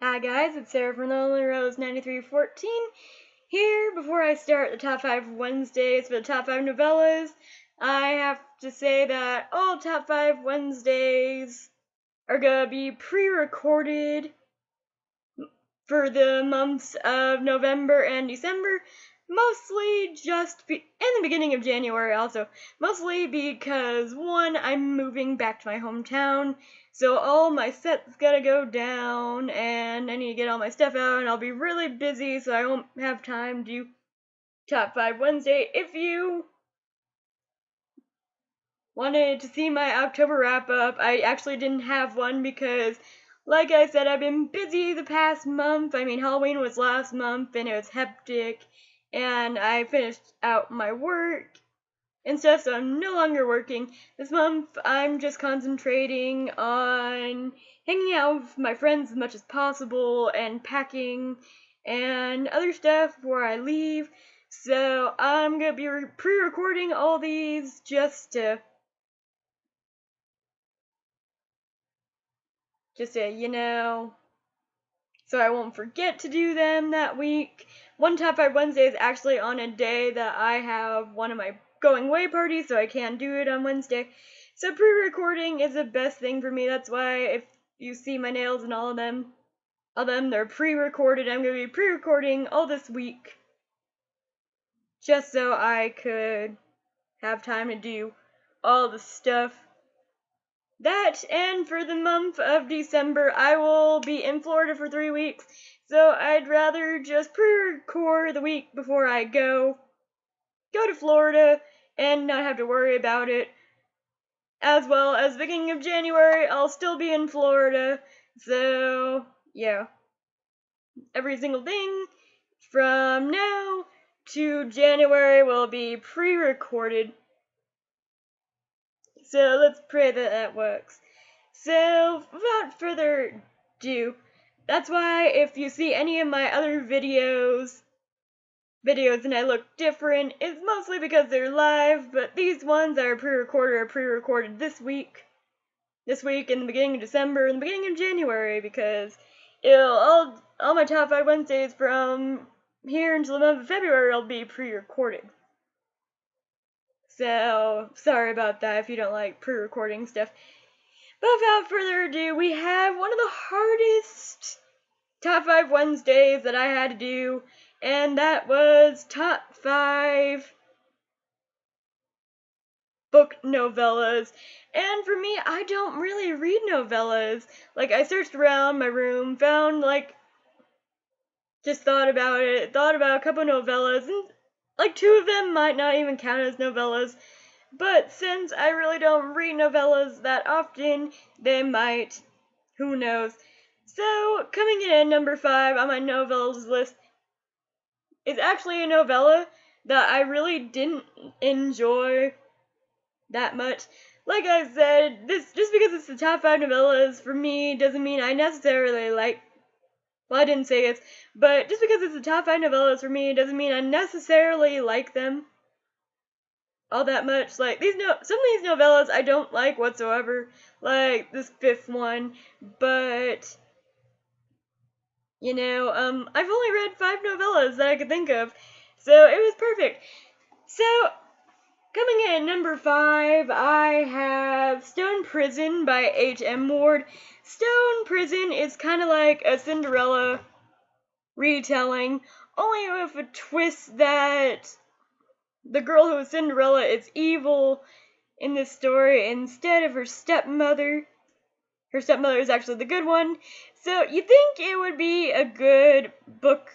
Hi guys, it's Sarah from Novellas 9314 here. Before I start the top 5 Wednesdays for the top 5 novellas, I have to say that all top 5 Wednesdays are gonna be pre-recorded for the months of November and December, mostly just in the beginning of January also, mostly because one, I'm moving back to my hometown, so all my set's gotta go down, and I need to get all my stuff out, and I'll be really busy, so I won't have time to do Top 5 Wednesday. If you wanted to see my October wrap-up, I actually didn't have one because, like I said, I've been busy the past month. I mean, Halloween was last month, and it was hectic, and I finished out my work and stuff, so I'm no longer working. This month, I'm just concentrating on hanging out with my friends as much as possible, and packing, and other stuff before I leave. So, I'm gonna be pre-recording all these just to, so I won't forget to do them that week. One Top 5 Wednesday is actually on a day that I have one of my going away parties, so I can't do it on Wednesday. So pre-recording is the best thing for me. That's why if you see my nails and all of them, they're pre-recorded. I'm going to be pre-recording all this week just so I could have time to do all the stuff. That, and for the month of December, I will be in Florida for 3 weeks, so I'd rather just pre-record the week before I go to Florida and not have to worry about it. As well as the beginning of January, I'll still be in Florida, so yeah. Every single thing from now to January will be pre-recorded. So let's pray that that works. So, without further ado, that's why if you see any of my other videos and I look different, it's mostly because they're live, but these ones that are pre-recorded this week in the beginning of December and the beginning of January, because all my top 5 Wednesdays from here until the month of February will be pre-recorded. So, sorry about that if you don't like pre-recording stuff. But without further ado, we have one of the hardest Top 5 Wednesdays that I had to do, and that was Top 5 book novellas. And for me, I don't really read novellas. Like, I searched around my room, found, just thought about a couple novellas, and, 2 of them might not even count as novellas. But since I really don't read novellas that often, they might. Who knows? So, coming in at number 5 on my novellas list is actually a novella that I really didn't enjoy that much. Like I said, just because it's the top 5 novellas for me doesn't mean I necessarily like. Well, I didn't say it, but just because it's the top 5 novellas for me doesn't mean I necessarily like them all that much. Some of these novellas I don't like whatsoever, like this 5th one, but I've only read 5 novellas that I could think of, so it was perfect. So, coming in at number 5, I have Stone Prison by H.M. Ward. Stone Prison is kind of like a Cinderella retelling, only with a twist that the girl who was Cinderella is evil in this story instead of her stepmother. Her stepmother is actually the good one. So you think it would be a good book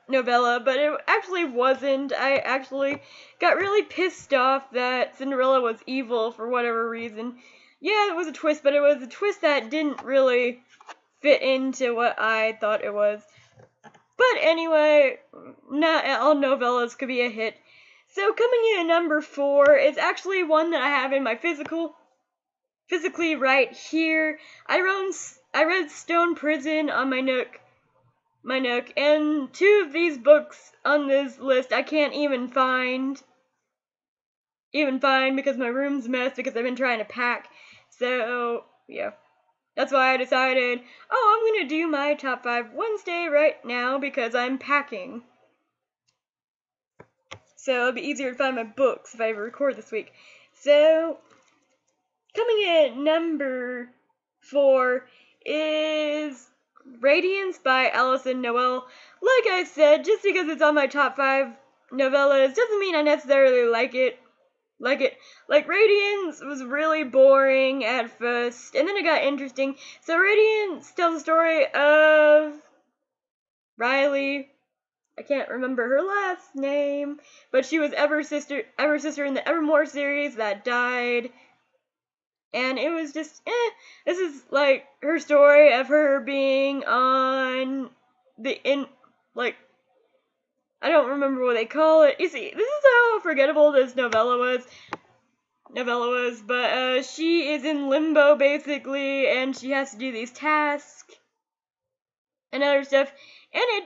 novella, but it actually wasn't. I actually got really pissed off that Cinderella was evil for whatever reason. Yeah, it was a twist, but it was a twist that didn't really fit into what I thought it was. But anyway, not all novellas could be a hit. So coming in at number 4 is actually one that I have in my physically right here. I read Stone Prison on my Nook, and 2 of these books on this list I can't even find because my room's a mess because I've been trying to pack. So, yeah. That's why I decided, oh, I'm going to do my top 5 Wednesday right now because I'm packing. So it'll be easier to find my books if I ever record this week. So, coming in number 4 is Radiance by Alison Noel. Like I said, just because it's on my top 5 novellas doesn't mean I necessarily like it. Like Radiance was really boring at first, and then it got interesting. So Radiance tells the story of Riley. I can't remember her last name, but she was Ever's sister in the Evermore series that died. And it was just, this is like her story of her being on I don't remember what they call it. You see, this is how forgettable this novella was, but she is in limbo basically, and she has to do these tasks and other stuff, and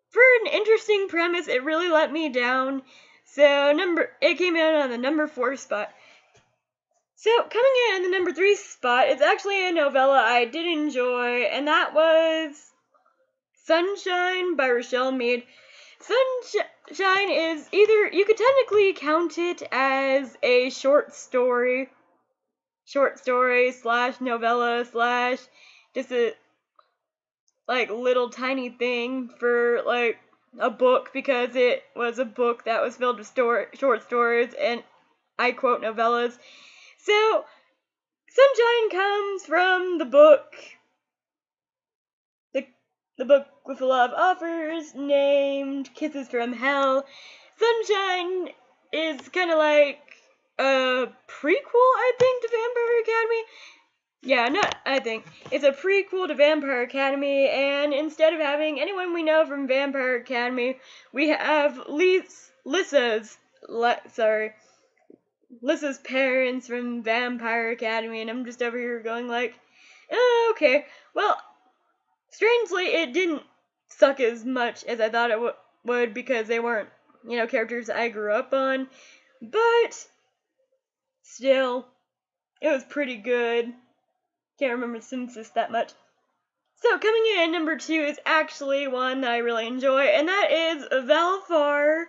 for an interesting premise, it really let me down. So it came in on the number 4 spot. So coming in the number 3 spot is actually a novella I did enjoy, and that was Sunshine by Rochelle Mead. Sunshine is you could technically count it as a short story slash novella slash just a little tiny thing for a book, because it was a book that was filled with short stories and I quote novellas. So Sunshine comes from the book the book with love offers, named Kisses from Hell. Sunshine is kind of like a prequel, I think, to Vampire Academy. It's a prequel to Vampire Academy, and instead of having anyone we know from Vampire Academy, we have Lissa's parents from Vampire Academy, and I'm just over here going like, oh, okay, well, strangely, it didn't suck as much as I thought it would, because they weren't, characters I grew up on, but still, it was pretty good. Can't remember the synopsis that much. So coming in number 2 is actually one that I really enjoy, and that is Valfar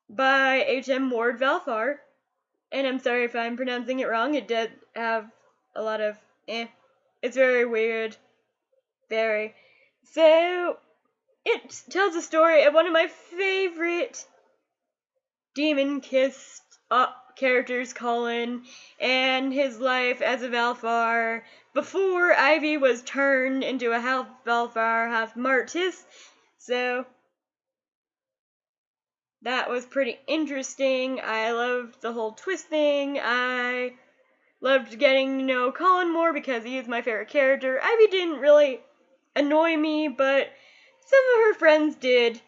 by H.M. Ward Valfar. And I'm sorry if I'm pronouncing it wrong. It did have a lot of It's very weird. Very. So, it tells the story of one of my favorite demon-kissed characters, Colin, and his life as a Valfar before Ivy was turned into a half Valfar, half Martis. So that was pretty interesting. I loved the whole twist thing. I loved getting to know Colin more because he is my favorite character. Ivy didn't really annoy me, but some of her friends did.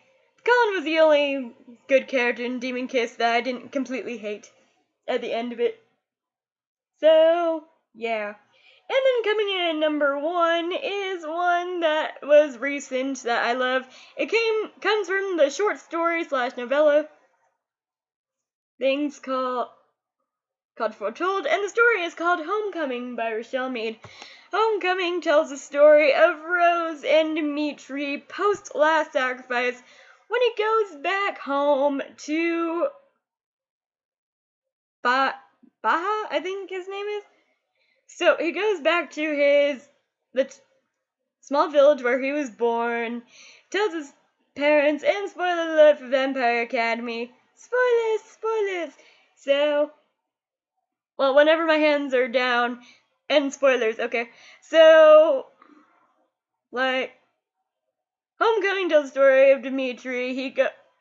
Colin was the only good character in Demon Kiss that I didn't completely hate at the end of it. So, yeah. And then coming in at number 1 is one that was recent that I love. It comes from the short story slash novella things called Foretold, and the story is called Homecoming by Rochelle Mead. Homecoming tells the story of Rose and Dimitri post Last Sacrifice when he goes back home to Baja, I think his name is. So he goes back to the small village where he was born, tells his parents, and spoiler alert for Vampire Academy. Spoilers! So, well, whenever my hands are down, and spoilers, okay. So, Homecoming tells the story of Dimitri,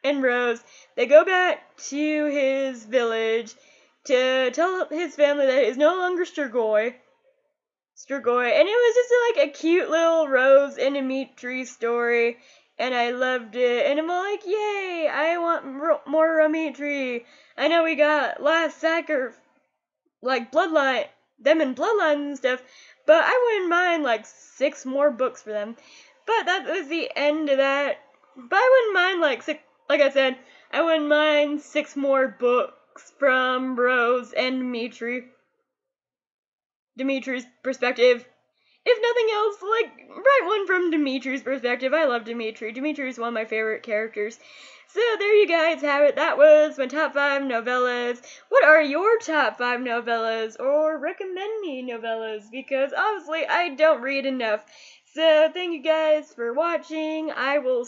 and Rose. They go back to his village to tell his family that he's no longer Strigoi, and it was just a cute little Rose and Dimitri story, and I loved it, and I'm like, yay, I want more Dimitri. I know we got Last Sacrifice, Bloodline, them in Bloodline and stuff, but I wouldn't mind 6 more books for them. But that was the end of that. But I wouldn't mind 6, like I said, I wouldn't mind 6 more books from Rose and Dimitri's perspective. if nothing else, like, write one from Dimitri's perspective. I love Dimitri. Dimitri is one of my favorite characters. So there you guys have it. That was my top 5 novellas. What are your top 5 novellas? Or recommend me novellas? Because honestly, I don't read enough. So thank you guys for watching. I will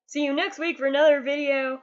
see you next week for another video.